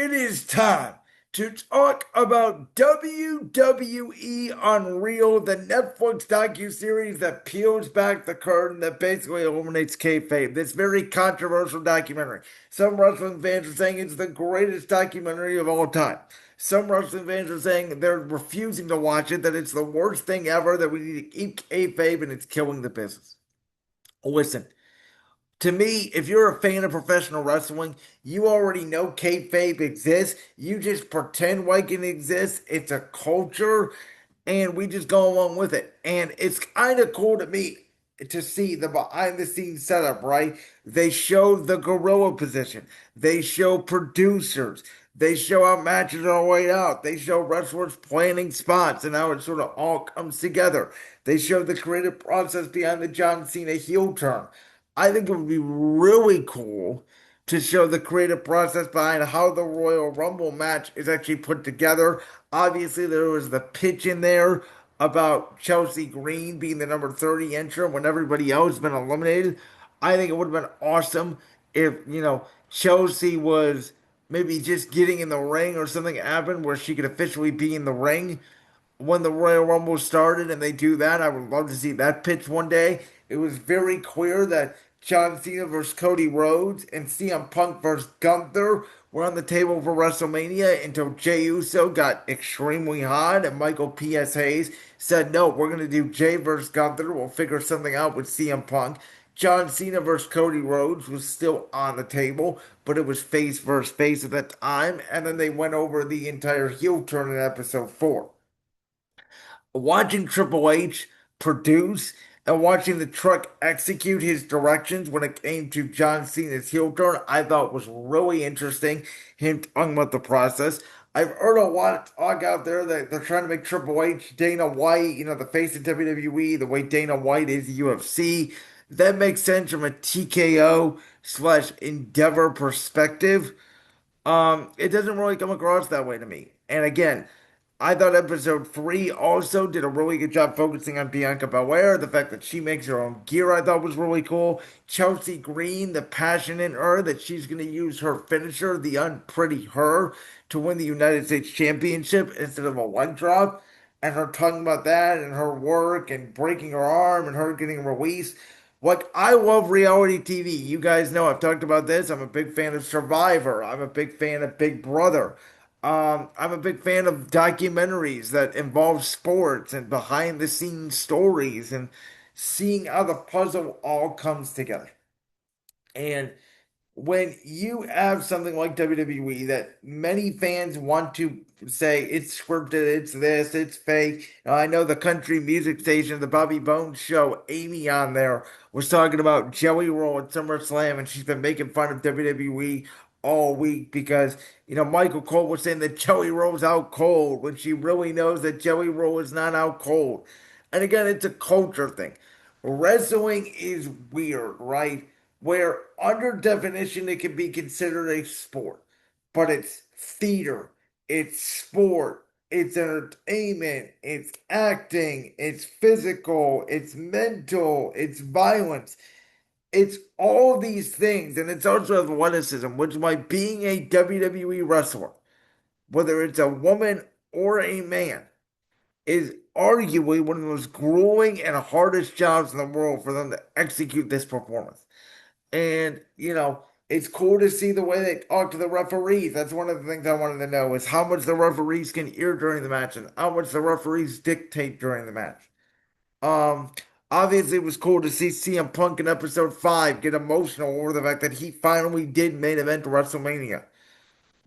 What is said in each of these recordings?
It is time to talk about WWE Unreal, the Netflix docuseries that peels back the curtain that basically eliminates kayfabe. This very controversial documentary. Some wrestling fans are saying it's the greatest documentary of all time. Some wrestling fans are saying they're refusing to watch it, that it's the worst thing ever, that we need to keep kayfabe and it's killing the business. Listen, to me, if you're a fan of professional wrestling, you already know kayfabe exists. You just pretend like it exists. It's a culture, and we just go along with it. And it's kind of cool to me to see the behind the scenes setup, right? They show the gorilla position. They show producers. They show how matches are laid out. They show wrestlers planning spots and how it sort of all comes together. They show the creative process behind the John Cena heel turn. I think it would be really cool to show the creative process behind how the Royal Rumble match is actually put together. Obviously, there was the pitch in there about Chelsea Green being the number 30 entrant when everybody else has been eliminated. I think it would have been awesome if, Chelsea was maybe just getting in the ring or something happened where she could officially be in the ring when the Royal Rumble started and they do that. I would love to see that pitch one day. It was very clear that John Cena versus Cody Rhodes and CM Punk versus Gunther were on the table for WrestleMania until Jey Uso got extremely hot and Michael P.S. Hayes said, no, we're going to do Jey versus Gunther. We'll figure something out with CM Punk. John Cena versus Cody Rhodes was still on the table, but it was face versus face at that time. And then they went over the entire heel turn in episode 4. Watching Triple H produce and watching the truck execute his directions when it came to John Cena's heel turn, I thought was really interesting. Him talking about the process. I've heard a lot of talk out there that they're trying to make Triple H Dana White, the face of WWE, the way Dana White is the UFC. That makes sense from a TKO slash Endeavor perspective. It doesn't really come across that way to me. And again, I thought episode 3 also did a really good job focusing on Bianca Belair. The fact that she makes her own gear I thought was really cool. Chelsea Green, the passion in her that she's going to use her finisher, the unpretty her, to win the United States Championship instead of a leg drop. And her talking about that and her work and breaking her arm and her getting released. Like, I love reality TV. You guys know I've talked about this. I'm a big fan of Survivor. I'm a big fan of Big Brother. I'm a big fan of documentaries that involve sports and behind the scenes stories and seeing how the puzzle all comes together. And when you have something like WWE that many fans want to say it's scripted, it's this, it's fake. Now, I know the country music station, the Bobby Bones show, Amy on there was talking about Jelly Roll at SummerSlam, and she's been making fun of WWE all week because, Michael Cole was saying that Jelly Roll's out cold when she really knows that Jelly Roll is not out cold. And again, it's a culture thing. Wrestling is weird, right? Where under definition it can be considered a sport, but it's theater, it's sport, it's entertainment, it's acting, it's physical, it's mental, it's violence. It's all these things, and it's also athleticism, which is why being a WWE wrestler, whether it's a woman or a man, is arguably one of the most grueling and hardest jobs in the world for them to execute this performance. And, it's cool to see the way they talk to the referees. That's one of the things I wanted to know is how much the referees can hear during the match and how much the referees dictate during the match. Um, Obviously it was cool to see CM Punk in episode 5 get emotional over the fact that he finally did main event WrestleMania.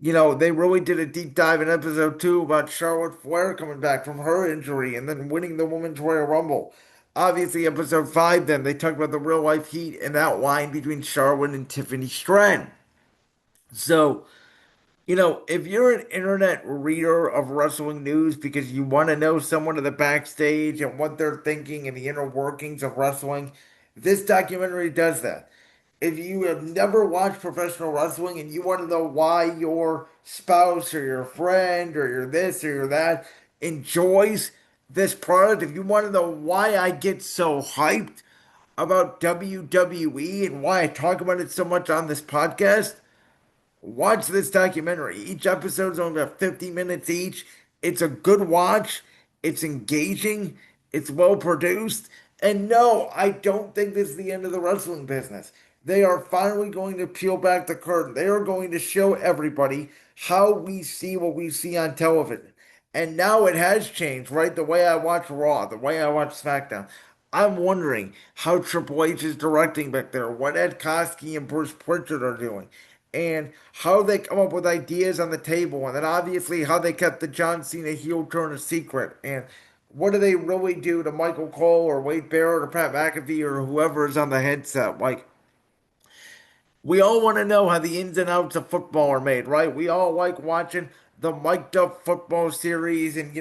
They really did a deep dive in episode 2 about Charlotte Flair coming back from her injury and then winning the Women's Royal Rumble. Obviously, episode 5, then they talked about the real life heat and that line between Charlotte and Tiffany Stratton. So, if you're an internet reader of wrestling news because you want to know someone in the backstage and what they're thinking and the inner workings of wrestling, this documentary does that. If you have never watched professional wrestling and you want to know why your spouse or your friend or your this or your that enjoys this product, if you want to know why I get so hyped about WWE and why I talk about it so much on this podcast, watch this documentary. Each episode's only about 50 minutes each. It's a good watch. It's engaging. It's well produced. And no, I don't think this is the end of the wrestling business. They are finally going to peel back the curtain. They are going to show everybody how we see what we see on television. And now it has changed, right? The way I watch Raw, the way I watch SmackDown. I'm wondering how Triple H is directing back there, what Ed Koskey and Bruce Pritchard are doing, and how they come up with ideas on the table, and then obviously how they kept the John Cena heel turn a secret, and what do they really do to Michael Cole or Wade Barrett or Pat McAfee or whoever is on the headset? Like, we all want to know how the ins and outs of football are made, right? We all like watching the mic'd up football series and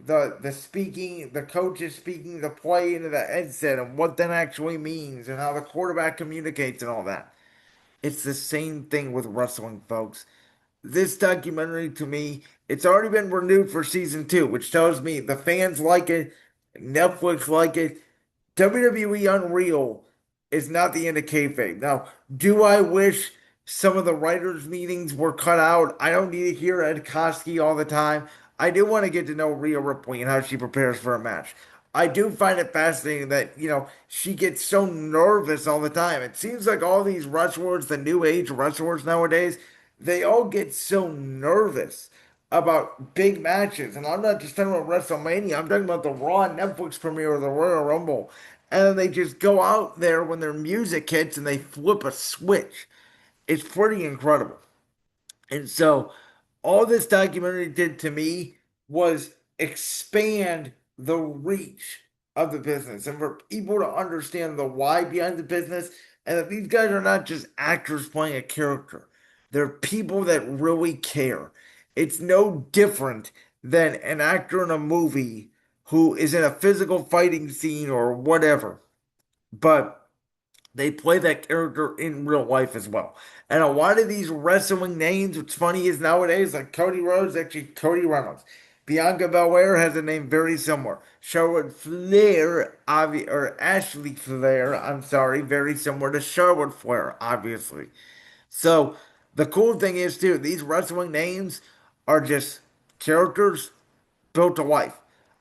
the speaking, the coaches speaking the play into the headset and what that actually means and how the quarterback communicates and all that. It's the same thing with wrestling, folks. This documentary to me, it's already been renewed for season two, which tells me the fans like it, Netflix like it. WWE Unreal is not the end of kayfabe. Now, do I wish some of the writers' meetings were cut out? I don't need to hear Ed Koskey all the time. I do want to get to know Rhea Ripley and how she prepares for a match. I do find it fascinating that, she gets so nervous all the time. It seems like all these wrestlers, the new age wrestlers nowadays, they all get so nervous about big matches. And I'm not just talking about WrestleMania, I'm talking about the Raw Netflix premiere of the Royal Rumble. And then they just go out there when their music hits and they flip a switch. It's pretty incredible. And so all this documentary did to me was expand the reach of the business and for people to understand the why behind the business and that these guys are not just actors playing a character. They're people that really care. It's no different than an actor in a movie who is in a physical fighting scene or whatever, but they play that character in real life as well. And a lot of these wrestling names, what's funny is nowadays, like Cody Rhodes, actually Cody Reynolds. Bianca Belair has a name very similar. Charlotte Flair, or Ashley Flair, I'm sorry, very similar to Charlotte Flair, obviously. So the cool thing is too, these wrestling names are just characters built to life.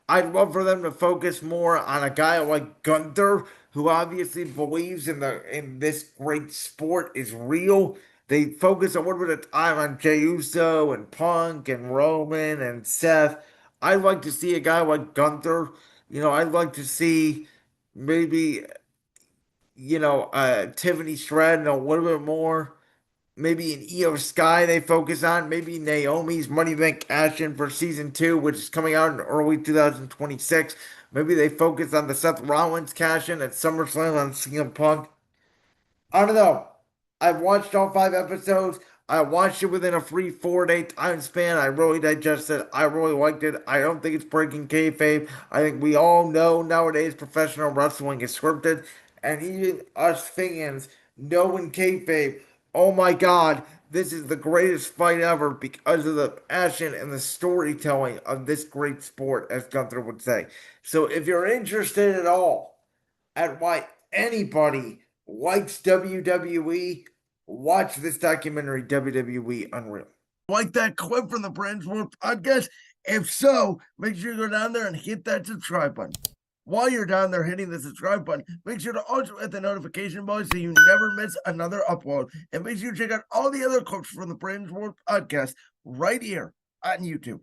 I'd love for them to focus more on a guy like Gunther, who obviously believes in this great sport is real. They focus a little bit of time on Jey Uso and Punk and Roman and Seth. I'd like to see a guy like Gunther. I'd like to see maybe Tiffany Stratton a little bit more. Maybe an Io Sky they focus on. Maybe Naomi's Money Bank cash in for season two, which is coming out in early 2026. Maybe they focus on the Seth Rollins cash in at SummerSlam on CM Punk. I don't know. I've watched all 5 episodes. I watched it within a free 4-day time span. I really digested it. I really liked it. I don't think it's breaking kayfabe. I think we all know nowadays professional wrestling is scripted, and even us fans know in kayfabe, oh my God, this is the greatest fight ever because of the passion and the storytelling of this great sport, as Gunther would say. So if you're interested at all, at why anybody likes WWE, watch this documentary, WWE Unreal. Like that clip from the Brands World podcast? If so, make sure you go down there and hit that subscribe button. While you're down there hitting the subscribe button, make sure to also hit the notification bell so you never miss another upload. And make sure you check out all the other clips from the Brands World podcast right here on YouTube.